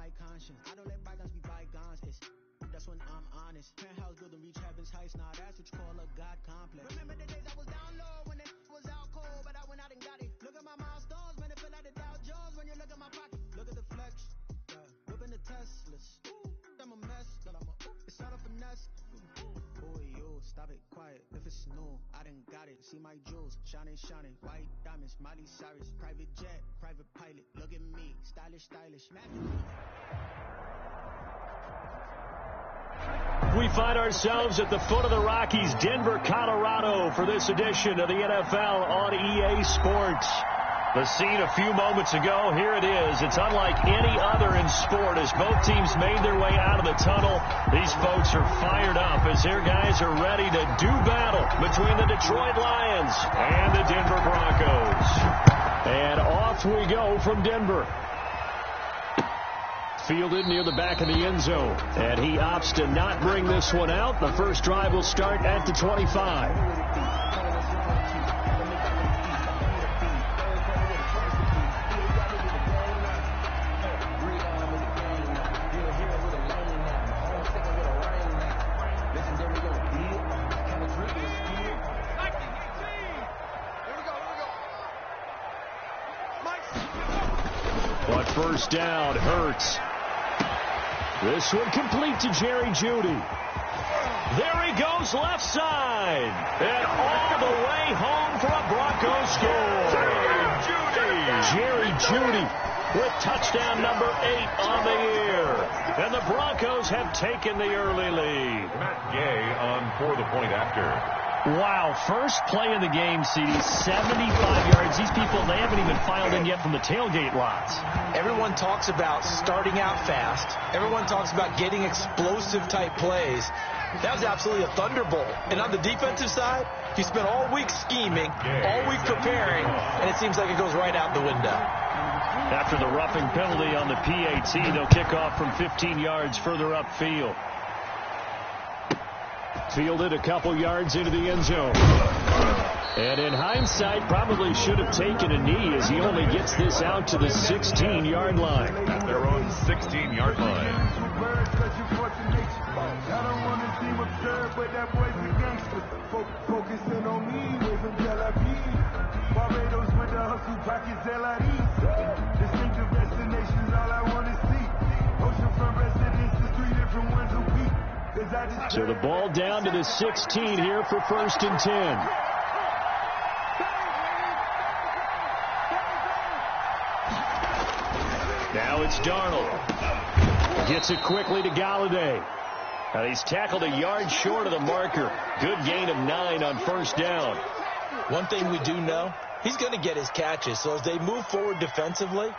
my conscience. I don't let bygones be bygones. That's when I'm honest. Penthouse building, reach heaven's heights. Now that's what you call a God complex. Remember the days I was down low when it was out cold, but I went out and got it. Look at my milestones, man, it feel like the Dow Jones when you look at my pocket. Look at the flex, whipping the Teslas. I'm a mess, but it's all a finesse. Boy, yo, stop it, quiet. If it's new, I done got it. See my jewels, shining, shining. White diamonds, Miley Cyrus. Private jet, private pilot. Look at me, stylish, stylish. We find ourselves at the foot of the Rockies, Denver, Colorado, for this edition of the NFL on EA Sports. The scene a few moments ago, here it is. It's unlike any other in sport as both teams made their way out of the tunnel. These folks are fired up as their guys are ready to do battle between the Detroit Lions and the Denver Broncos. And off we go from Denver. Fielded near the back of the end zone. And he opts to not bring this one out. The first drive will start at the 25. But first down, Hurts. This one complete to Jerry Jeudy. There he goes, left side. And all the way home for a Broncos score. Jerry Jeudy with touchdown number 8 on the year. And the Broncos have taken the early lead. Matt Gay on for the point after. Wow, first play in the game, CD, 75 yards. These people, they haven't even filed in yet from the tailgate lots. Everyone talks about starting out fast. Everyone talks about getting explosive type plays. That was absolutely a thunderbolt. And on the defensive side, you spent all week scheming, all week preparing, and it seems like it goes right out the window. After the roughing penalty on the PAT, they'll kick off from 15 yards further upfield. Fielded a couple yards into the end zone. And in hindsight, probably should have taken a knee as he only gets this out to the 16-yard line. At their own 16-yard line. So the ball down to the 16 here for 1st and 10. Now it's Darnold. Gets it quickly to Galladay. Now he's tackled a yard short of the marker. Good gain of 9 on first down. One thing we do know, he's going to get his catches. So as they move forward defensively,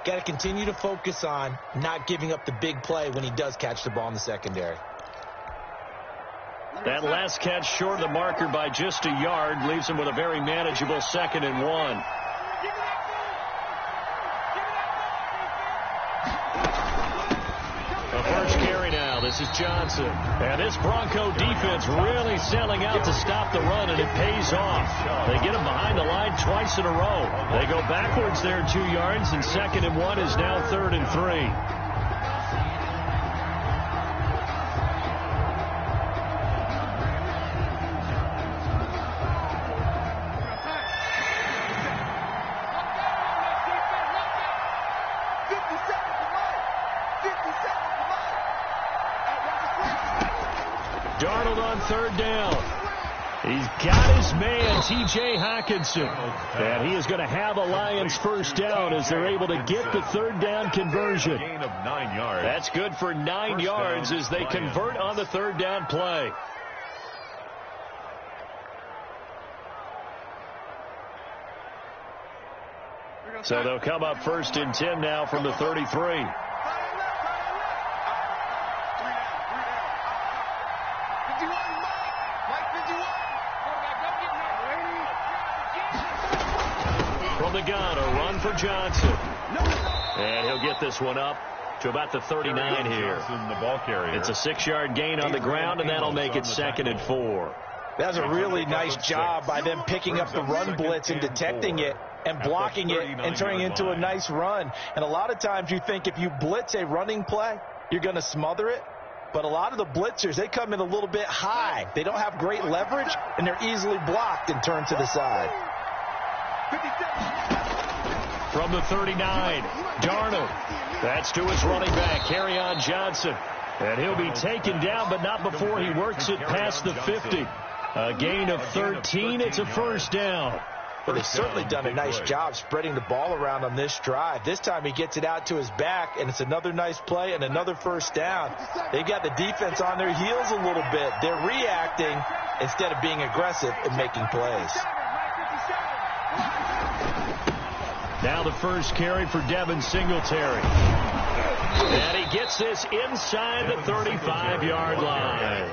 got to continue to focus on not giving up the big play when he does catch the ball in the secondary. That last catch short of the marker by just a yard leaves him with a very manageable 2nd and 1. The first carry now. This is Johnson. And this Bronco defense really selling out to stop the run, and it pays off. They get him behind the line twice in a row. They go backwards there 2 yards, and 2nd and 1 is now 3rd and 3. Darnold on 3rd down. He's got his man, T.J. Hockenson. And he is going to have a Lions first down as they're able to get the 3rd down conversion. Gain of 9 yards. That's good for 9 yards as they convert on the 3rd down play. So they'll come up 1st and 10 now from the 33. From the gun, a run for Johnson. And he'll get this one up to about the 39 here. The ball carrier. It's a 6-yard gain on the ground, and that'll make it 2nd and 4. That was a really nice job by them picking up the run blitz and detecting it. and blocking it and turning it into a nice run. And a lot of times you think if you blitz a running play, you're going to smother it. But a lot of the blitzers, they come in a little bit high. They don't have great leverage, and they're easily blocked and turned to the side. From the 39, Darnold. That's to his running back, Kerryon Johnson. And he'll be taken down, but not before he works it past the 50. A gain of 13. It's a first down. Well, they've certainly done a nice job spreading the ball around on this drive. This time he gets it out to his back, and it's another nice play and another first down. They've got the defense on their heels a little bit. They're reacting instead of being aggressive and making plays. Now the first carry for Devin Singletary. And he gets this inside the 35-yard line.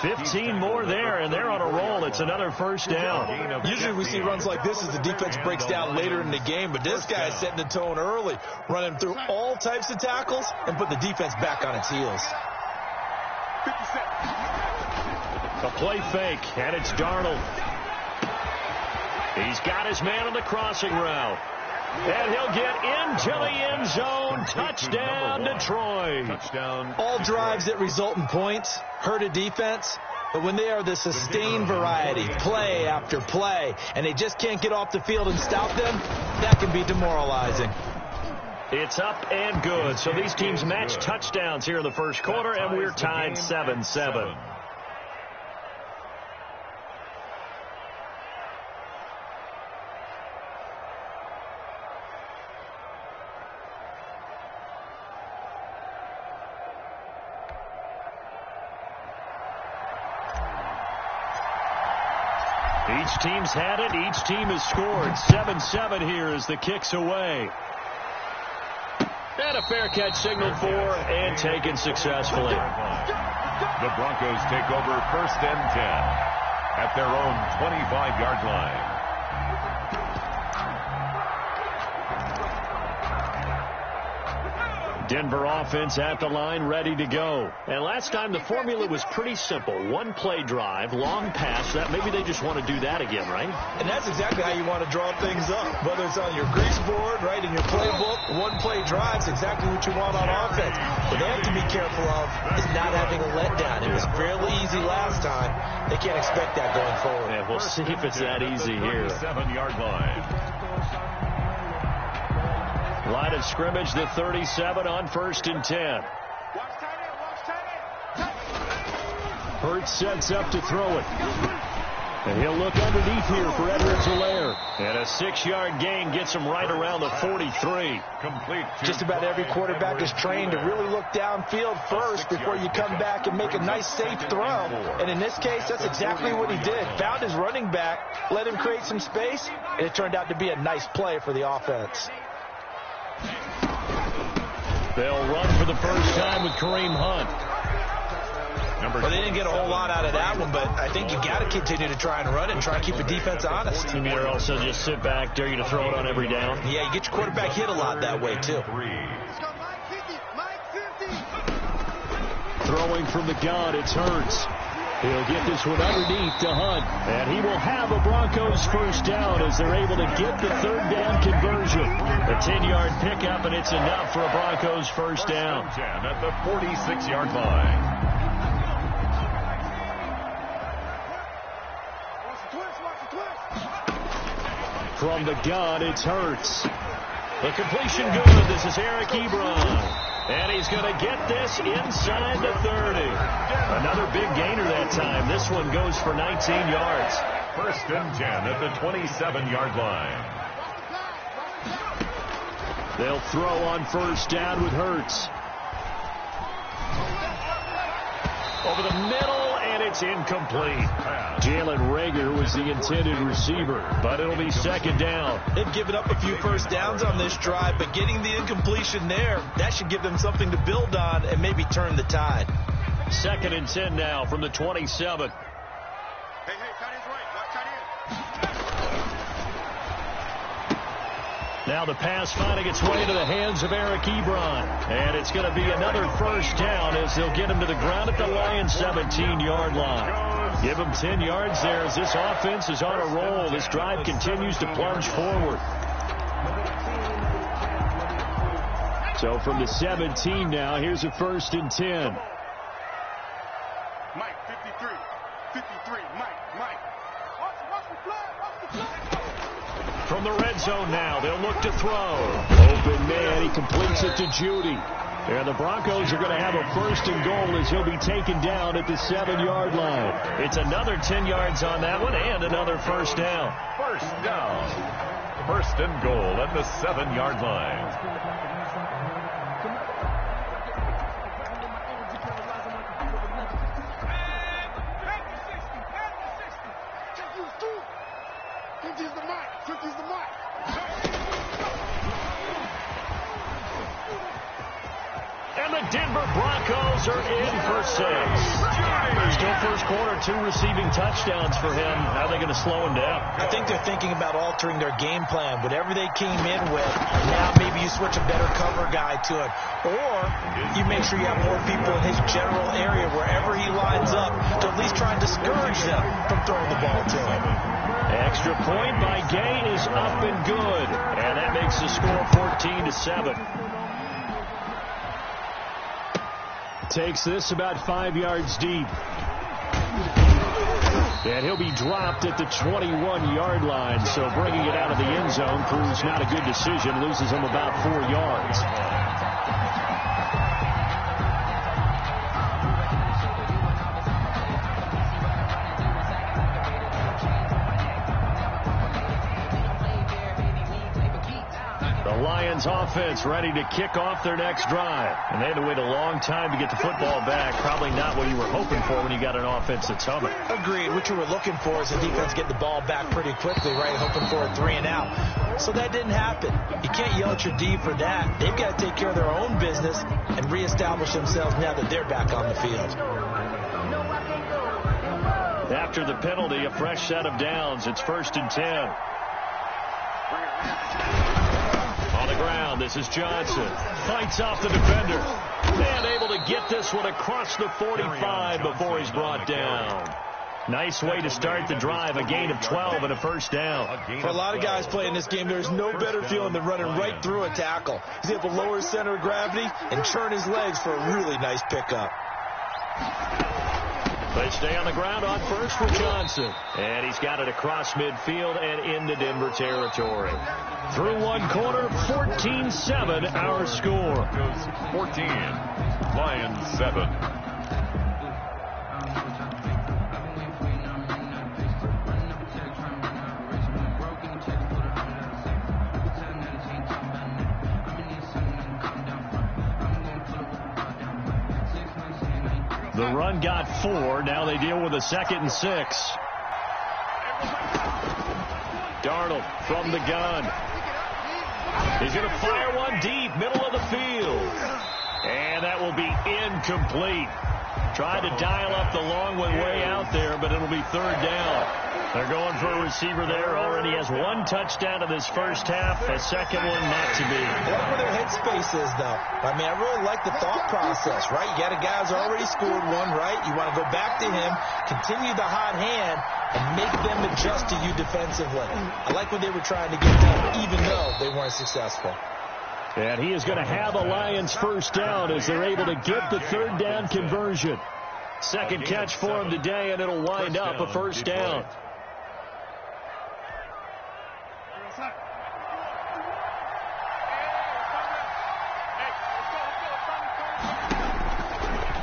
15 more there, and they're on a roll. It's another first down. Usually we see runs like this as the defense breaks down later in the game, but this guy is setting the tone early, running through all types of tackles and put the defense back on its heels. A play fake, and it's Darnold. He's got his man on the crossing route. And he'll get into the end zone. Touchdown, Detroit. All drives that result in points hurt a defense, but when they are the sustained variety, play after play, and they just can't get off the field and stop them, that can be demoralizing. It's up and good. So these teams match touchdowns here in the first quarter, and we're tied 7-7. Each team's had it. Each team has scored. 7-7 here as the kick's away. And a fair catch signaled for and taken successfully. The Broncos take over first and 10 at their own 25-yard line. Denver offense at the line, ready to go. And last time the formula was pretty simple. One play drive, long pass. That maybe they just want to do that again, right? And that's exactly how you want to draw things up. Whether it's on your grease board, right, in your playbook, one play drive's exactly what you want on offense. What they have to be careful of is not having a letdown. It was fairly easy last time. They can't expect that going forward. Yeah, we'll see if it's that easy here. 7-yard line. Line of scrimmage, the 37 on first and 10. Hurts sets up to throw it. And he'll look underneath here for Edwards-Helaire. And a 6-yard gain gets him right around the 43. Complete. Just about every quarterback is trained to really look downfield first before you come back and make a nice, safe throw. And in this case, that's exactly what he did. Found his running back, let him create some space, and it turned out to be a nice play for the offense. They'll run for the first time with Kareem Hunt. Well, they didn't get a whole lot out of that one, but I think you got to continue to try and run it and try and keep the defense honest. You mean also just sit back, dare you to throw it on every down? Yeah, you get your quarterback hit a lot that way, too. Throwing from the gun, it's Hurts. He'll get this one underneath to Hunt. And he will have a Broncos first down as they're able to get the third down conversion. A 10-yard pickup, and it's enough for a Broncos first down. At the 46-yard line. From the gun, it's Hurts. The completion good. This is Eric Ebron. And he's going to get this inside the 30. Another big gainer that time. This one goes for 19 yards. First and 10 at the 27-yard line. They'll throw on first down with Hurts. Over the middle, and it's incomplete. Jalen Reagor was the intended receiver, but it'll be second down. They've given up a few first downs on this drive, but getting the incompletion there, that should give them something to build on and maybe turn the tide. Second and 10 now from the 27. Now the pass finding its way to the hands of Eric Ebron. And it's going to be another first down as they'll get him to the ground at the Lions' 17-yard line. Give him 10 yards there as this offense is on a roll. This drive continues to plunge forward. So from the 17 now, here's a 1st and 10. Mike, 53. 53, Mike. Watch the flag. From the red zone now, they'll look to throw. Open man, he completes it to Judy. And the Broncos are going to have a 1st and goal as he'll be taken down at the 7-yard line. It's another 10 yards on that one and another 1st down. 1st down. 1st and goal at the 7-yard line. And the Denver Broncos are in for 6. Still first quarter, 2 receiving touchdowns for him. How are they going to slow him down? I think they're thinking about altering their game plan. Whatever they came in with, now maybe you switch a better cover guy to it. Or you make sure you have more people in his general area wherever he lines up to at least try and discourage them from throwing the ball to him. Extra point by Gay is up and good. And that makes the score 14-7. Takes this about 5 yards deep. And he'll be dropped at the 21-yard line. So bringing it out of the end zone proves not a good decision. Loses him about 4 yards. Lions offense ready to kick off their next drive. And they had to wait a long time to get the football back. Probably not what you were hoping for when you got an offense that's humming. Agreed. What you were looking for is the defense get the ball back pretty quickly, right? Hoping for a 3-and-out. So that didn't happen. You can't yell at your D for that. They've got to take care of their own business and reestablish themselves now that they're back on the field. After the penalty, a fresh set of downs. It's 1st and 10. On the ground, this is Johnson. Fights off the defender. And able to get this one across the 45 before he's brought down. Nice way to start the drive. A gain of 12 and a 1st down. For a lot of guys playing this game, there's no better feeling than running right through a tackle. He's able to lower his center of gravity and churn his legs for a really nice pickup. They stay on the ground on 1st for Johnson. And he's got it across midfield and into Denver territory. Through one quarter, 14-7 our score. 14, Lions 7. The run got 4. Now they deal with a 2nd and 6. Darnold from the gun. He's going to fire one deep, middle of the field. And that will be incomplete. Tried to dial up the long one way out there, but it'll be 3rd down. They're going for a receiver there. Already has 1 touchdown in this first half. A second one not to be. I like where their headspace is, though. I mean, I really like the thought process, right? You got a guy who's already scored one, right? You want to go back to him, continue the hot hand, and make them adjust to you defensively. I like what they were trying to get done, even though they weren't successful. And he is going to have a Lions 1st down as they're able to get the 3rd down conversion. Second catch for him today, and it'll wind up a 1st down.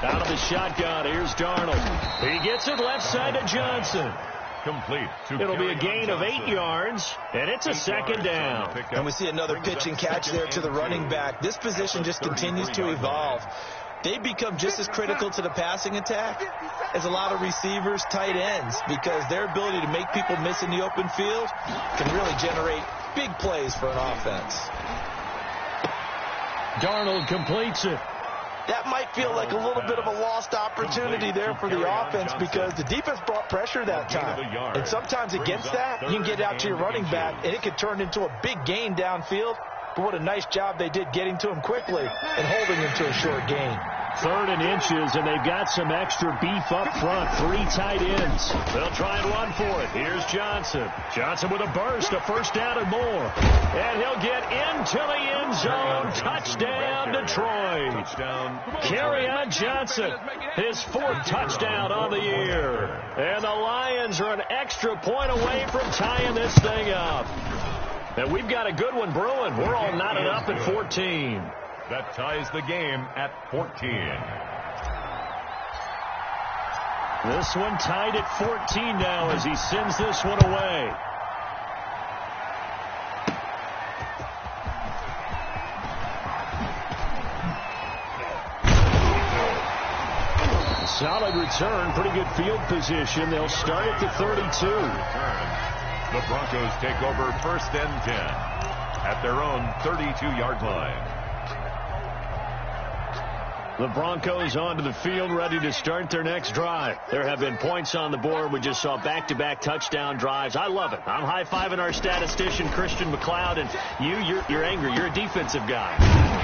Out of the shotgun, here's Darnold. He gets it left side to Johnson. Complete. It'll be a gain of 8 yards, and it's a 2nd down. And we see another pitch and catch there to the running back. This position just continues to evolve. They become just as critical to the passing attack as a lot of receivers, tight ends, because their ability to make people miss in the open field can really generate big plays for an offense. Darnold completes it. That might feel like a little bit of a lost opportunity there for the offense because the defense brought pressure that time. And sometimes against that, you can get out to your running back, and it could turn into a big gain downfield. But what a nice job they did getting to him quickly and holding him to a short gain. 3rd and inches, and they've got some extra beef up front. 3 tight ends. They'll try and run for it. Here's Johnson. Johnson with a burst, a first down and more. And he'll get into the end zone. Touchdown, Detroit. Kerryon Johnson, his 4th touchdown on the year. And the Lions are an extra point away from tying this thing up. And we've got a good one brewing. We're all knotted up at 14. That ties the game at 14. This one tied at 14 now as he sends this one away. Solid return, pretty good field position. They'll start at the 32. The Broncos take over 1st and 10 at their own 32-yard line. The Broncos onto the field, ready to start their next drive. There have been points on the board. We just saw back-to-back touchdown drives. I love it. I'm high-fiving our statistician, Christian McLeod, and you're angry. You're a defensive guy.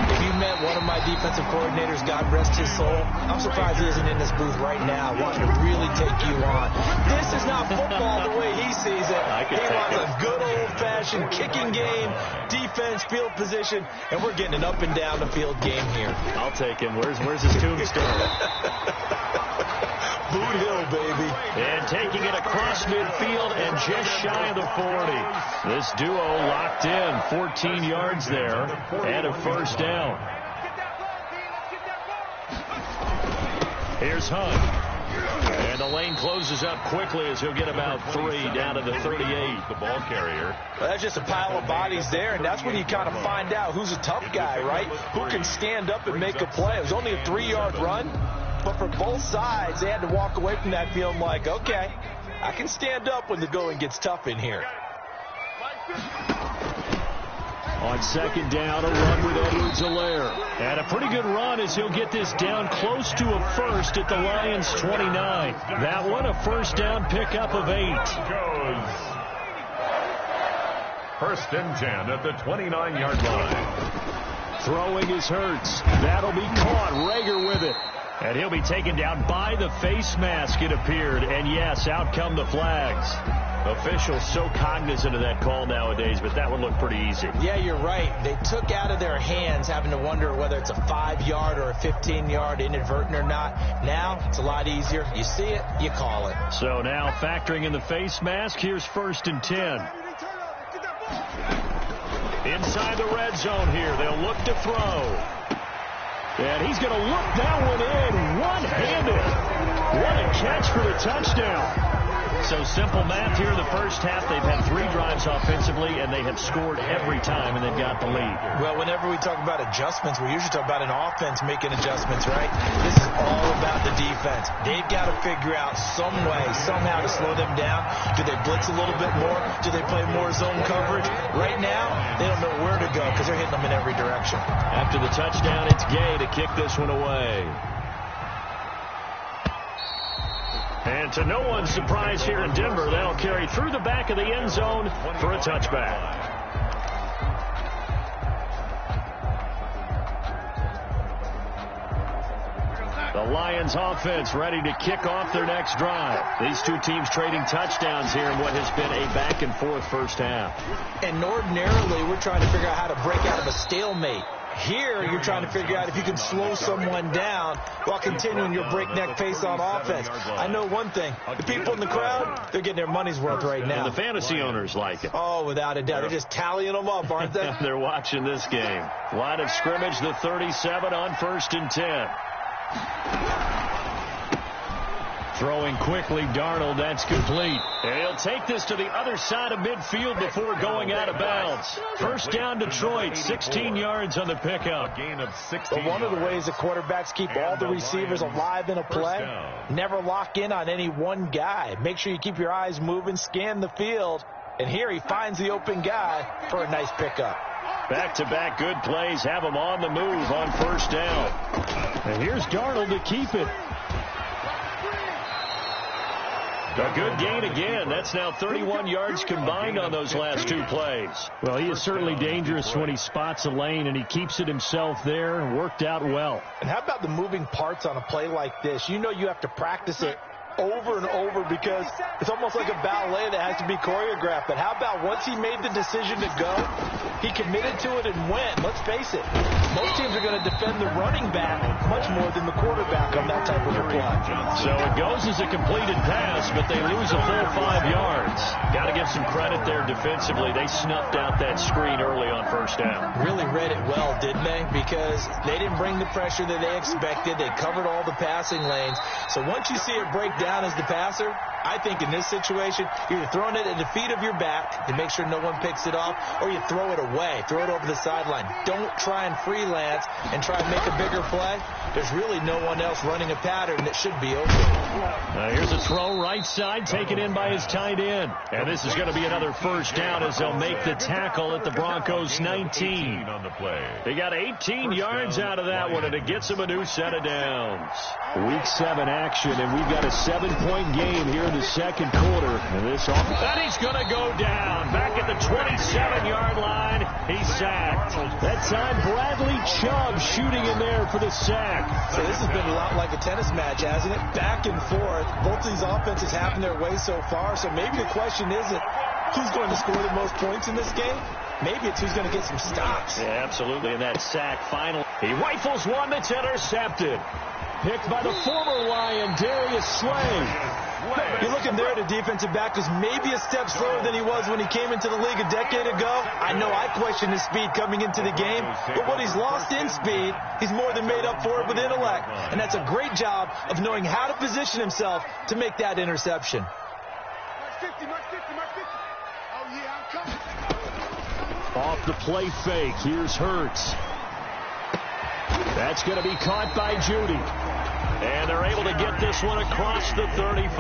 If you met one of my defensive coordinators, God rest his soul, I'm surprised he isn't in this booth right now wanting to really take you on. This is not football the way he sees it. He wants a good old-fashioned kicking game, defense, field position, and we're getting an up-and-down-the-field game here. I'll take him. Where's his tombstone? Boot Hill, baby. And taking it across midfield and just shy of the 40. This duo locked in. 14 yards there and a first down. Here's Hunt. And the lane closes up quickly as he'll get about 3 down to the 38. The ball carrier. Well, that's just a pile of bodies there, and that's when you kind of find out who's a tough guy, right? Who can stand up and make a play. It was only a 3-yard run, but for both sides, they had to walk away from that feeling like, okay, I can stand up when the going gets tough in here. On 2nd down, a run with Edwards-Helaire. And a pretty good run as he'll get this down close to a first at the Lions' 29. That one, a first down pickup of 8. Goes. 1st and 10 at the 29-yard line. Throwing is Hurts. That'll be caught. Rager with it. And he'll be taken down by the face mask, it appeared. And yes, out come the flags. Officials so cognizant of that call nowadays, but that one looked pretty easy. Yeah, you're right. They took out of their hands having to wonder whether it's a 5-yard or a 15-yard inadvertent or not. Now, it's a lot easier. You see it, you call it. So now factoring in the face mask, here's 1st and 10. Inside the red zone here, they'll look to throw. And he's going to look that one in one-handed. What a catch for the touchdown. So simple math here in the first half. They've had 3 drives offensively, and they have scored every time, and they've got the lead. Well, whenever we talk about adjustments, we usually talk about an offense making adjustments, right? This is all about the defense. They've got to figure out some way, somehow to slow them down. Do they blitz a little bit more? Do they play more zone coverage? Right now, they don't know where to go because they're hitting them in every direction. After the touchdown, it's Gay to kick this one away. And to no one's surprise here in Denver, they'll carry through the back of the end zone for a touchback. The Lions offense ready to kick off their next drive. These two teams trading touchdowns here in what has been a back-and-forth first half. And ordinarily, we're trying to figure out how to break out of a stalemate. Here, you're trying to figure out if you can slow someone down while continuing your breakneck pace on offense. I know one thing. The people in the crowd, they're getting their money's worth right now. And the fantasy owners like it. Oh, without a doubt. They're just tallying them up, aren't they? They're watching this game. Line of scrimmage, the 37 on 1st and 10. Throwing quickly, Darnold, that's complete. And he'll take this to the other side of midfield before going out of bounds. First down, Detroit, 16 yards on the pickup. Gain of 16 But one of the ways the quarterbacks keep all the receivers alive in a play, never lock in on any one guy. Make sure you keep your eyes moving, scan the field. And here he finds the open guy for a nice pickup. Back-to-back good plays have him on the move on first down. And here's Darnold to keep it. A good gain again. That's now 31 yards combined on those last two plays. Well, he is certainly dangerous when he spots a lane, and he keeps it himself there. Worked out well. And how about the moving parts on a play like this? You know you have to practice it over and over because it's almost like a ballet that has to be choreographed. But how about once he made the decision to go, he committed to it and went. Let's face it, most teams are going to defend the running back much more than the quarterback on that type of a play. So it goes as a completed pass, but they lose a full 5 yards. Got to give some credit there defensively. They snuffed out that screen early on first down. Really read it well, didn't they? Because they didn't bring the pressure that they expected. They covered all the passing lanes. So once you see it break down as the passer, I think in this situation, you're throwing it at the feet of your back to make sure no one picks it off, or you throw it away, throw it over the sideline. Don't try and freelance and try and make a bigger play. There's really no one else running a pattern that should be open. Here's a throw right side, taken in by his tight end. And this is going to be another first down as they'll make the tackle at the Broncos 19. On the play. They got 18 yards out of that one, and it gets them a new set of downs. Week 7 action, and we've got a 7-point game here in the second quarter. And and he's going to go down. Back at the 27-yard line, he's sacked. That time, Bradley Chubb shooting in there for the sack. So this has been a lot like a tennis match, hasn't it? Back and forth. Both of these offenses having their way so far. So maybe the question isn't who's going to score the most points in this game. Maybe it's who's going to get some stops. Yeah, absolutely. And that sack final. He rifles one that's intercepted. Picked by the former Lion, Darius Slay. You're looking there at a defensive back who's maybe a step slower than he was when he came into the league a decade ago. I know I questioned his speed coming into the game, but what he's lost in speed, he's more than made up for it with intellect. And that's a great job of knowing how to position himself to make that interception. Off the play fake, here's Hurts. That's going to be caught by Judy. And they're able to get this one across the 35.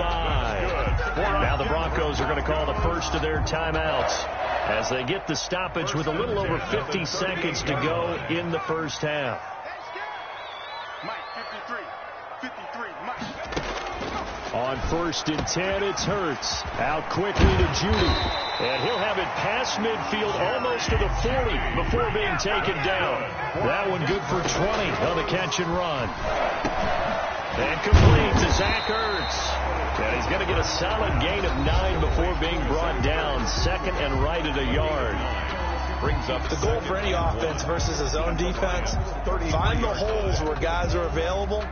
Now the Broncos are going to call the first of their timeouts as they get the stoppage with a little over 50 seconds to go in the first half. Mike, 53, Mike. On 1st and 10, it's Hurts. Out quickly to Judy. And he'll have it past midfield almost to the 40 before being taken down. That one good for 20 on the catch and run. And complete to Zach Ertz. And he's going to get a solid gain of 9 before being brought down. Second and right at a yard. Brings up the goal for any offense versus his own defense. Find the holes where guys are available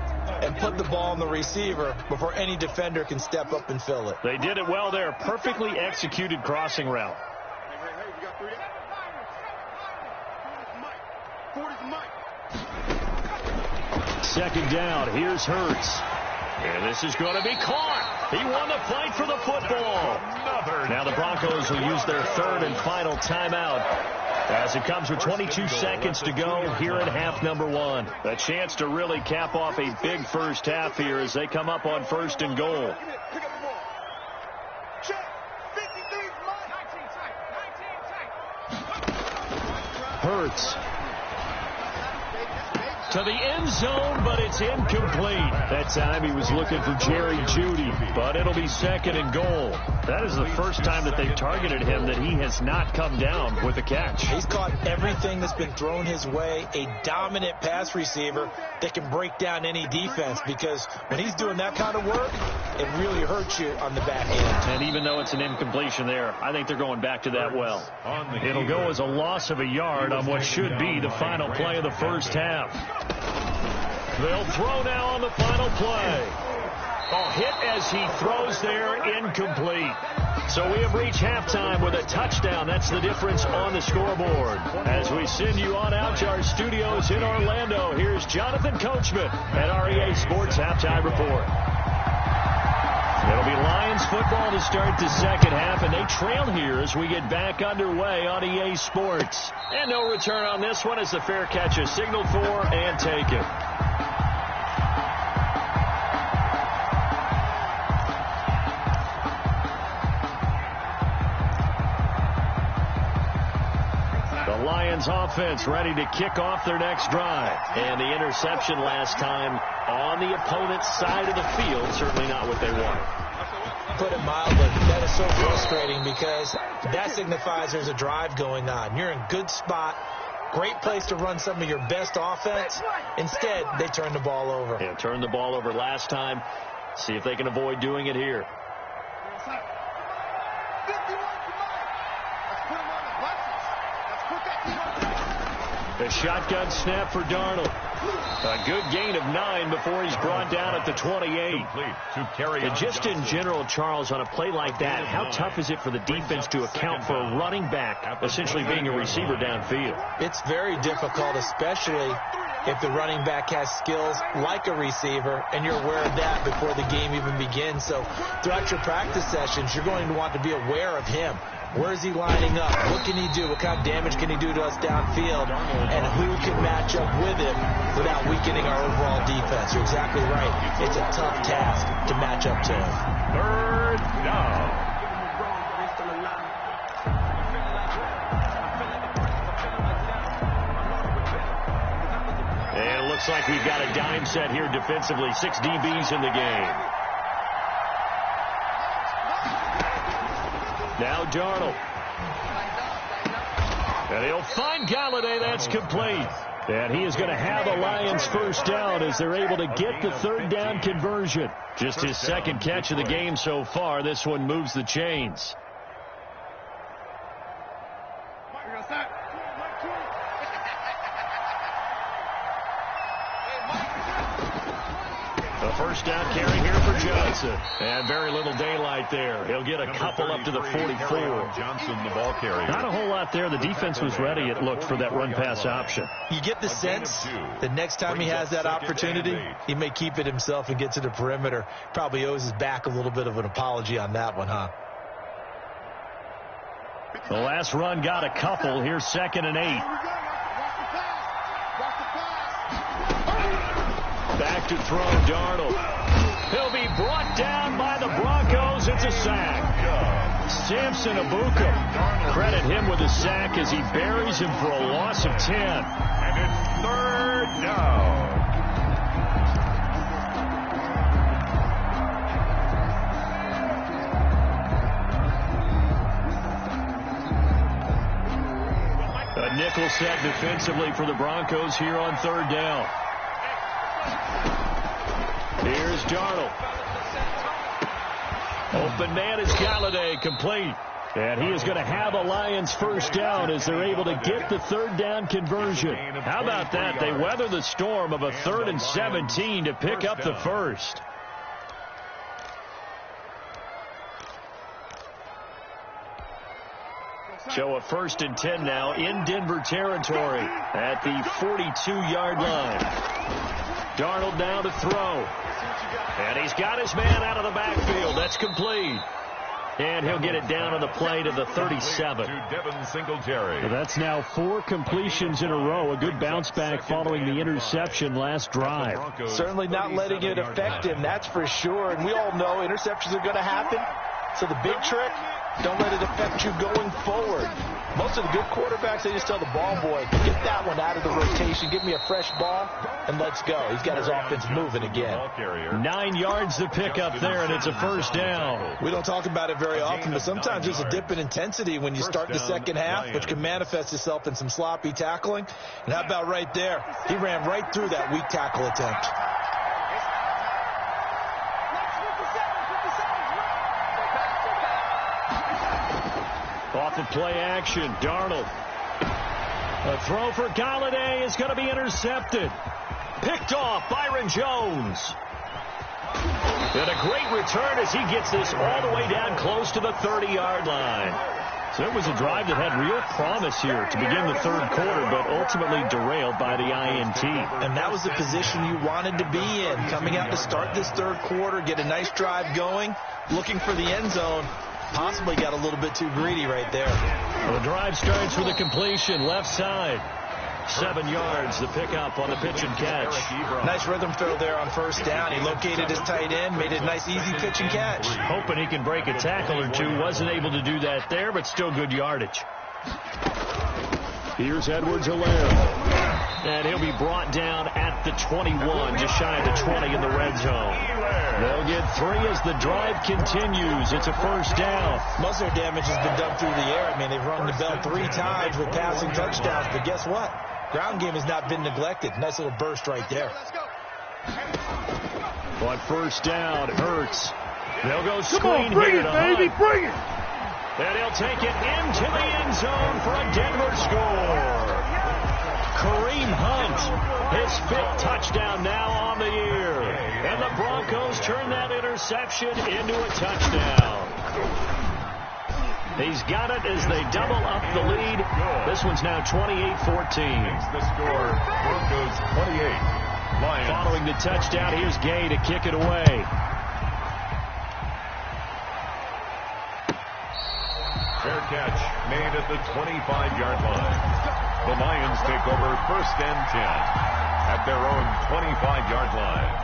and put the ball on the receiver before any defender can step up and fill it. They did it well there. Perfectly executed crossing route. Hey, we got 3 out. 40's Mike. Second down, here's Hurts. And this is going to be caught. He won the fight for the football. Now the Broncos will use their third and final timeout as it comes with 22 seconds to go here in half number 1. A chance to really cap off a big first half here as they come up on 1st and goal. Pick up the ball. Check. 53's Mike. Hurts. To the end zone, but it's incomplete. That time he was looking for Jerry Judy. But it'll be 2nd and goal. That is the first time that they've targeted him that he has not come down with a catch. He's caught everything that's been thrown his way. A dominant pass receiver that can break down any defense, because when he's doing that kind of work, it really hurts you on the back end. And even though it's an incompletion there, I think they're going back to that well. It'll go as a loss of a yard on what should be the final play of the first half. They'll throw now on the final play. A hit as he throws there, incomplete. So we have reached halftime with a touchdown. That's the difference on the scoreboard. As we send you on out to our studios in Orlando, here's Jonathan Coachman at REA Sports Halftime Report. It'll be Lions football to start the second half, and they trail here as we get back underway on EA Sports. And no return on this one as the fair catch is signaled for and taken. The Lions offense ready to kick off their next drive. And the interception last time on the opponent's side of the field, certainly not what they want. put it mildly. That is so frustrating because that signifies there's a drive going on. You're in good spot. Great place to run some of your best offense. Instead, they turn the ball over. Yeah, turned the ball over last time. See if they can avoid doing it here. A shotgun snap for Darnold. A good gain of 9 before he's brought down at the 28. And just in general, Charles, on a play like that, how tough is it for the defense to account for a running back essentially being a receiver downfield? It's very difficult, especially if the running back has skills like a receiver, and you're aware of that before the game even begins. So throughout your practice sessions, you're going to want to be aware of him. Where is he lining up? What can he do? What kind of damage can he do to us downfield? And who can match up with him without weakening our overall defense? You're exactly right. It's a tough task to match up to him. 3rd down. And it looks like we've got a dime set here defensively. 6 DBs in the game. Now Darnold. And he'll find Galladay. That's complete. And he is going to have a Lions first down as they're able to get the 3rd down conversion. Just his second catch of the game so far. This one moves the chains. A first down carry here for Johnson. And very little daylight there. He'll get a couple up to the 44. Johnson, the ball carrier. Not a whole lot there. The defense was ready, it looked, for that run-pass option. You get the sense that next time he has that opportunity, he may keep it himself and get to the perimeter. Probably owes his back a little bit of an apology on that one, huh? The last run got a couple. Here's 2nd and 8. Back to throw, Darnold. He'll be brought down by the Broncos. It's a sack. Samson Abuka. Credit him with a sack as he buries him for a loss of 10. And it's 3rd down. A nickel set defensively for the Broncos here on 3rd down. Here's Darnold. Open man is Galladay, complete. And he is going to have a Lions first down as they're able to get the 3rd down conversion. How about that? They weather the storm of a 3rd and 17 to pick up the first. So a 1st and 10 now in Denver territory at the 42-yard line. Darnold now to throw. And he's got his man out of the backfield. That's complete. And he'll get it down on the play to the 37. To Devin Singletary. So that's now 4 completions in a row. A good bounce back following the interception last drive. Certainly not letting it affect him, that's for sure. And we all know interceptions are going to happen. So the big trick, don't let it affect you going forward. Most of the good quarterbacks, they just tell the ball boy, get that one out of the rotation, give me a fresh ball, and let's go. He's got his offense moving again. 9 yards to pick up there, and it's a first down. We don't talk about it very often, but sometimes there's a dip in intensity when you start the second half, which can manifest itself in some sloppy tackling. And how about right there? He ran right through that weak tackle attempt. Off of play action, Darnold. A throw for Galladay is going to be intercepted. Picked off, Byron Jones. And a great return as he gets this all the way down close to the 30-yard line. So it was a drive that had real promise here to begin the 3rd quarter, but ultimately derailed by the INT. And that was the position you wanted to be in, coming out to start this 3rd quarter, get a nice drive going, looking for the end zone. Possibly got a little bit too greedy right there. Well, the drive starts with a completion, left side. 7 yards, the pickup on the pitch and catch. Nice rhythm throw there on first down. He located his tight end, made it a nice, easy pitch and catch. Hoping he can break a tackle or two. Wasn't able to do that there, but still good yardage. Here's Edwards-Helaire. And he'll be brought down at the 21, just shy of the 20 in the red zone. They'll get 3 as the drive continues. It's a first down. Most of their damage has been done through the air. I mean, they've rung the bell 3 times with passing touchdowns, but guess what? Ground game has not been neglected. Nice little burst right there. On first down, Hurts. They'll go screen. Come on, bring here it, to baby, Hunt. bring it. And he'll take it into the end zone for a Denver score. Kareem Hunt, his 5th touchdown now on the year. And the Broncos turn that interception into a touchdown. He's got it as they double up the lead. This one's now 28-14. Makes the score Broncos 28. Lions. Following the touchdown, here's Gay to kick it away. Fair catch made at the 25-yard line. The Lions take over first and 10 at their own 25-yard line.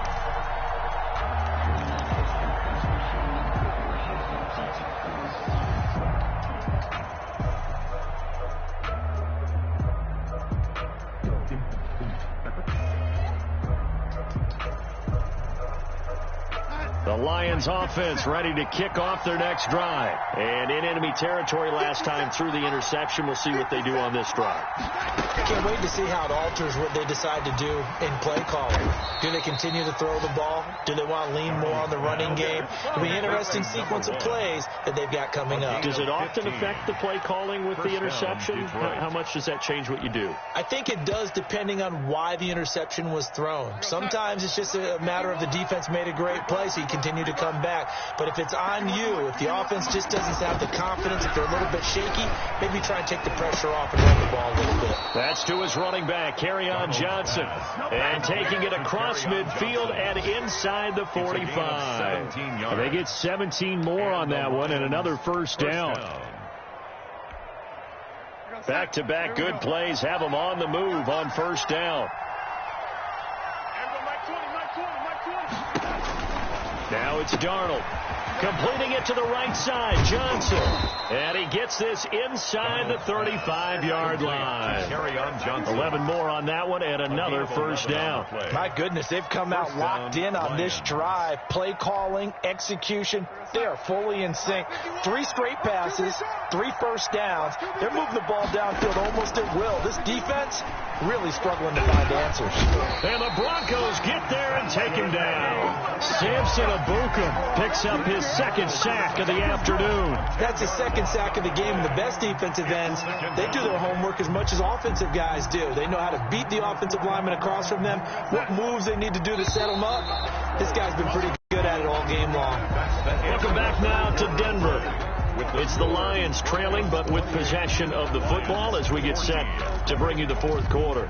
The Lions offense ready to kick off their next drive. And in enemy territory last time through the interception. We'll see what they do on this drive. I can't wait to see how it alters what they decide to do in play calling. Do they continue to throw the ball? Do they want to lean more on the running game? It'll be an interesting sequence of plays that they've got coming up. Does it often affect the play calling with the interception? How much does that change what you do? I think it does, depending on why the interception was thrown. Sometimes it's just a matter of the defense made a great play, so you continue to come back. But if it's on you, if the offense just doesn't have the confidence, if they're a little bit shaky, maybe try and take the pressure off and run the ball a little bit. That's to his running back, Kerryon Johnson. And taking it across midfield and inside the 45. They get 17 more on that one and another first down. Back-to-back good plays have them on the move on first down. Now it's Darnold. Completing it to the right side, Johnson. And he gets this inside the 35-yard line. Kerryon Johnson. 11 more on that one and another first down. My goodness, they've come out locked in on this drive. Play calling, execution, they are fully in sync. 3 straight passes, 3 first downs. They're moving the ball downfield almost at will. This defense really struggling to find answers. And the Broncos get there and take him down. Samson Ebukam picks up his 2nd sack of the afternoon. That's his 2nd sack of the game. And the best defensive ends, they do their homework as much as offensive guys do. They know how to beat the offensive lineman across from them, what moves they need to do to set them up. This guy's been pretty good at it all game long. Welcome back now to Denver. It's the Lions trailing, but with possession of the football as we get set to bring you the 4th quarter.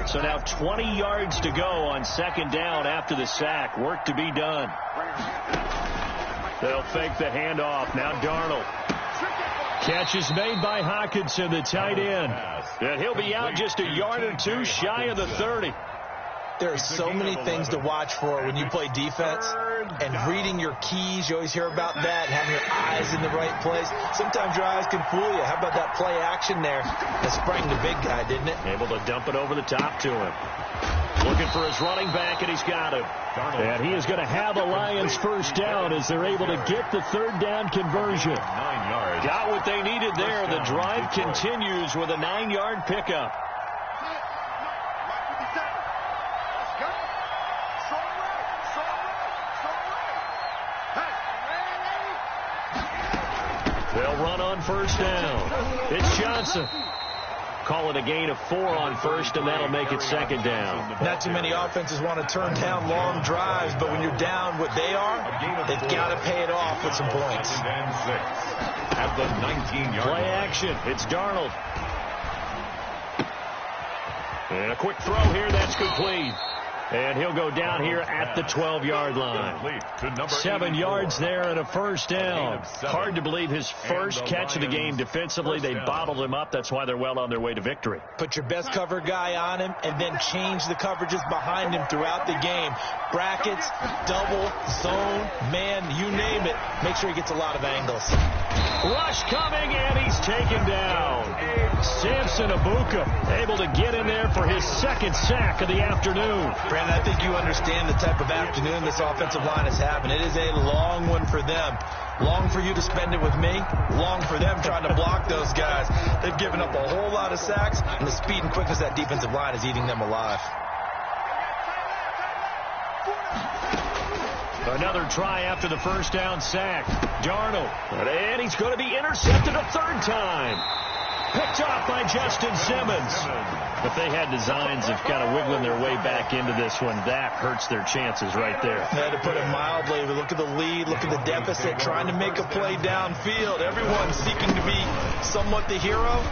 So now 20 yards to go on 2nd down after the sack. Work to be done. They'll fake the handoff. Now Darnold. Catch is made by Hockenson, the tight end. And he'll be out just a yard or 2 shy of the 30. There are so many things to watch for when you play defense. And reading your keys, you always hear about that, and having your eyes in the right place. Sometimes your eyes can fool you. How about that play action there? That sprang the big guy, didn't it? Able to dump it over the top to him. Looking for his running back, and he's got him. And he is going to have a Lions first down as they're able to get the 3rd down conversion. 9 yards. Got what they needed there. The drive continues with a 9-yard pickup. They'll run on first down. It's Johnson. Call it a gain of 4 on first, and that'll make it 2nd down. Not too many offenses want to turn down long drives, but when you're down what they are, they've got to pay it off with some points. 2nd and 6 at the 19-yard Play line. action. It's Darnold. And a quick throw here. That's complete. And he'll go down here at the 12-yard line. 7 yards there and a first down. Hard to believe his first catch of the game defensively. They bottled him up. That's why they're well on their way to victory. Put your best cover guy on him and then change the coverages behind him throughout the game. Brackets, double, zone, man, you name it. Make sure he gets a lot of angles. Rush coming, and he's taken down. Samson Abuka able to get in there for his second sack of the afternoon. Brandon, I think you understand the type of afternoon this offensive line is having. It is a long one for them. Long for you to spend it with me. Long for them trying to block those guys. They've given up a whole lot of sacks, and the speed and quickness of that defensive line is eating them alive. Another try after the first down sack. Darnold. And he's going to be intercepted a third time. Picked off by Justin Simmons. But they had designs of kind of wiggling their way back into this one. That hurts their chances right there. To put it mildly, but look at the lead, look at the deficit, trying to make a play downfield. Everyone seeking to be somewhat the hero.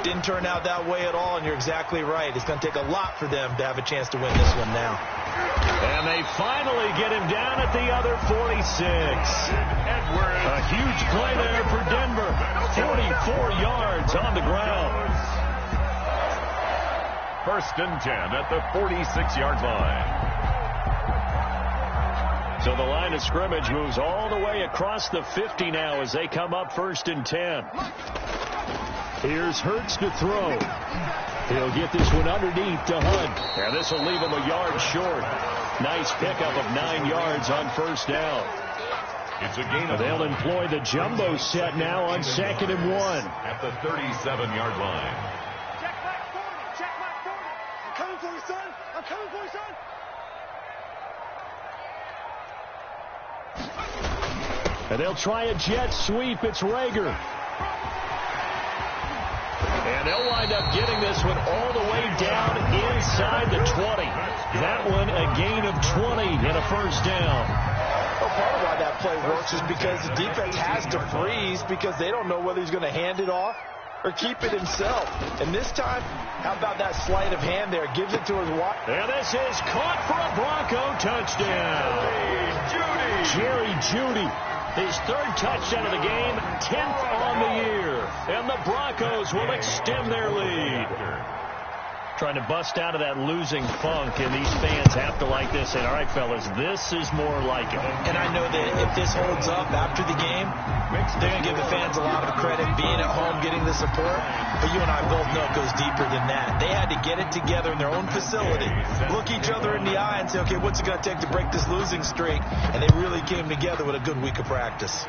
Didn't turn out that way at all, and you're exactly right. It's going to take a lot for them to have a chance to win this one now. And they finally get him down at the other 46. A huge play there for Denver. 44 yards on the ground. First and 10 at the 46-yard line. So the line of scrimmage moves all the way across the 50 now as they come up first and 10. Here's Hurts to throw. He'll get this one underneath to Hunt. And this will leave him a yard short. Nice pickup of 9 yards on first down. It's a gain of They'll employ the jumbo set now on 2nd and 1. At the 37-yard line. Check back 40. Check back 40. I'm coming for you, son. I'm coming for you, son. And they'll try a jet sweep. It's Rager. And they'll wind up getting this one all the way down inside the 20. That one a gain of 20 and a first down. Well, part of why that play works is because the defense has to freeze because they don't know whether he's going to hand it off or keep it himself. And this time, how about that sleight of hand there? Gives it to his wide. And this is caught for a Bronco touchdown. Jerry Jeudy. His third touchdown of the game, 10th on the year. And the Broncos will extend their lead. Trying to bust out of that losing funk, and these fans have to like this. And, all right, fellas, this is more like it. And I know that if this holds up after the game, they're going to give the fans a lot of credit being at home, getting the support. But you and I both know it goes deeper than that. They had to get it together in their own facility, look each other in the eye and say, okay, what's it going to take to break this losing streak? And they really came together with a good week of practice.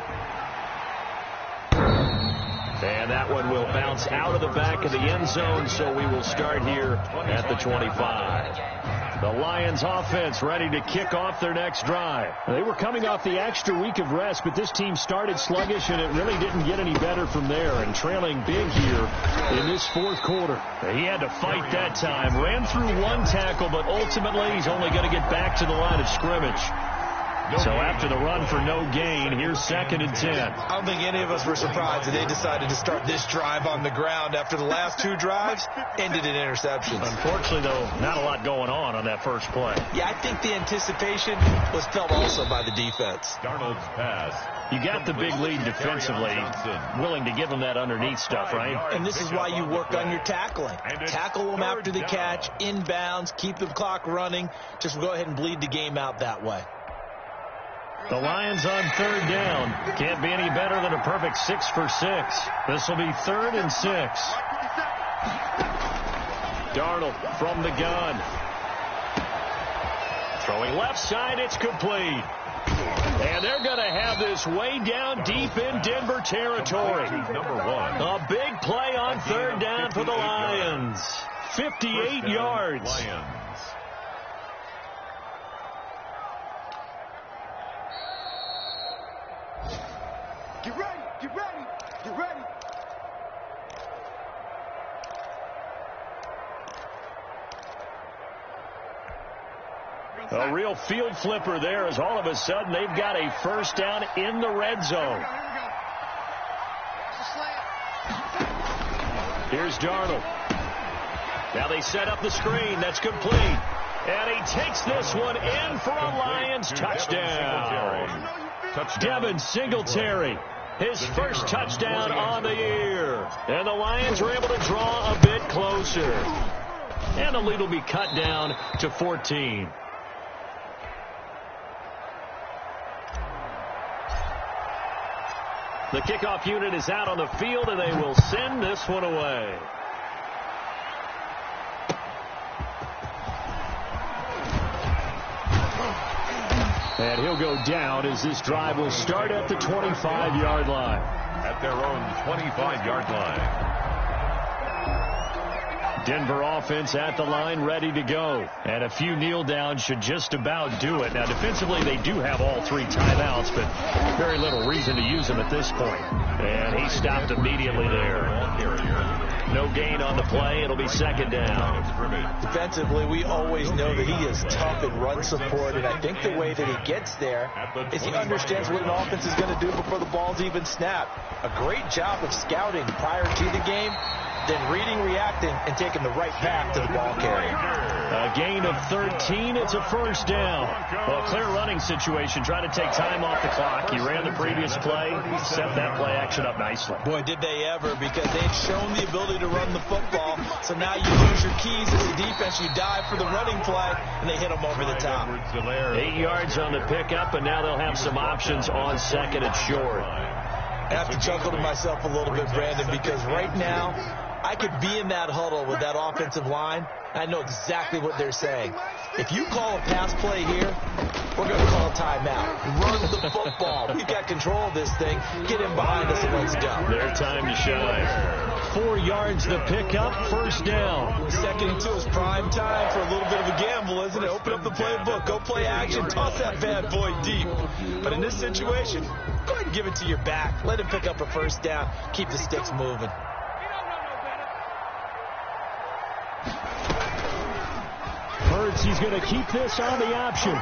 And that one will bounce out of the back of the end zone, so we will start here at the 25. The Lions offense ready to kick off their next drive. They were coming off the extra week of rest, but this team started sluggish, and it really didn't get any better from there, and trailing big here in this fourth quarter. He had to fight that time. Ran through one tackle, but ultimately he's only going to get back to the line of scrimmage. So after the run for no gain, here's 2nd and 10. I don't think any of us were surprised that they decided to start this drive on the ground after the last 2 drives ended in interceptions. Unfortunately, though, not a lot going on that first play. Yeah, I think the anticipation was felt also by the defense. Darnold's pass. You got the big lead defensively, willing to give them that underneath stuff, right? And this is why you work on your tackling. Tackle them after the catch, inbounds, keep the clock running. Just go ahead and bleed the game out that way. The Lions on 3rd down. Can't be any better than a perfect 6 for 6. This will be 3rd and 6. Darnold from the gun. Throwing left side, it's complete. And they're going to have this way down deep in Denver territory. Number 1. A big play on 3rd down for the Lions. 58 yards. Lions. Get ready, get ready, get ready. A real field flipper there as all of a sudden they've got a first down in the red zone. Here's Darnold. Now they set up the screen. That's complete. And he takes this one in for a Lions touchdown. Devin Singletary, his first touchdown on the year. And the Lions are able to draw a bit closer. And the lead will be cut down to 14. The kickoff unit is out on the field, and they will send this one away. And he'll go down as this drive will start at the 25-yard line. At their own 25-yard line. Denver offense at the line, ready to go. And a few kneel downs should just about do it. Now, defensively, they do have all 3 timeouts, but very little reason to use them at this point. And he stopped immediately there. No gain on the play. It'll be second down. Defensively, we always know that he is tough in run support, and I think the way that he gets there is he understands what an offense is going to do before the ball's even snapped. A great job of scouting prior to the game, then reading, reacting, and taking the right path to the ball carrier. A gain of 13. It's a first down. Well, clear running situation. Try to take time off the clock. He ran the previous play. Set that play action up nicely. Boy, did they ever, because they've shown the ability to run the football. So now you lose your keys as a defense. You dive for the running play, and they hit them over the top. 8 yards on the pickup, and now they'll have some options on second and short. I have to chuckle to myself a little bit, Brandon, because right now, I could be in that huddle with that offensive line. I know exactly what they're saying. If you call a pass play here, we're going to call a timeout. Run the football. We've got control of this thing. Get in behind us and let's go. Their time to shine. 4 yards the pickup, first down. Second and 2 is prime time for a little bit of a gamble, isn't it? Open up the playbook. Go play action. Toss that bad boy deep. But in this situation, go ahead and give it to your back. Let him pick up a first down. Keep the sticks moving. Hurts, he's going to keep this on the option.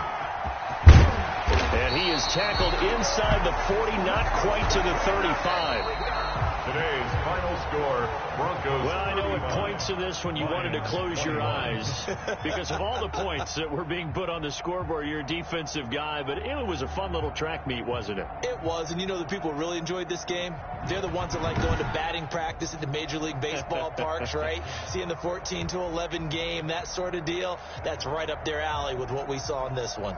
And he is tackled inside the 40, not quite to the 35. Today's final score, Broncos. Well, I know at points in this when you wanted to close your eyes because of all the points that were being put on the scoreboard. You're a defensive guy, but it was a fun little track meet, wasn't it? It was, and you know the people who really enjoyed this game? They're the ones that like going to batting practice at the Major League Baseball parks, right? Seeing the 14-11 game, that sort of deal. That's right up their alley with what we saw in this one.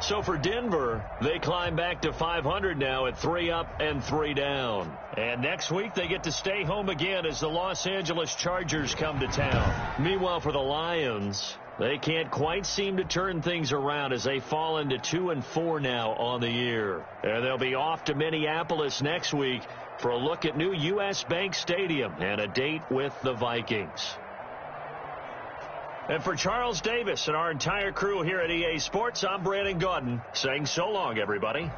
So for Denver, they climb back to 500 now at 3 up and 3 down. And next week, they get to stay home again as the Los Angeles Chargers come to town. Meanwhile, for the Lions, they can't quite seem to turn things around as they fall into 2-4 now on the year. And they'll be off to Minneapolis next week for a look at new U.S. Bank Stadium and a date with the Vikings. And for Charles Davis and our entire crew here at EA Sports, I'm Brandon Gaudin saying so long, everybody.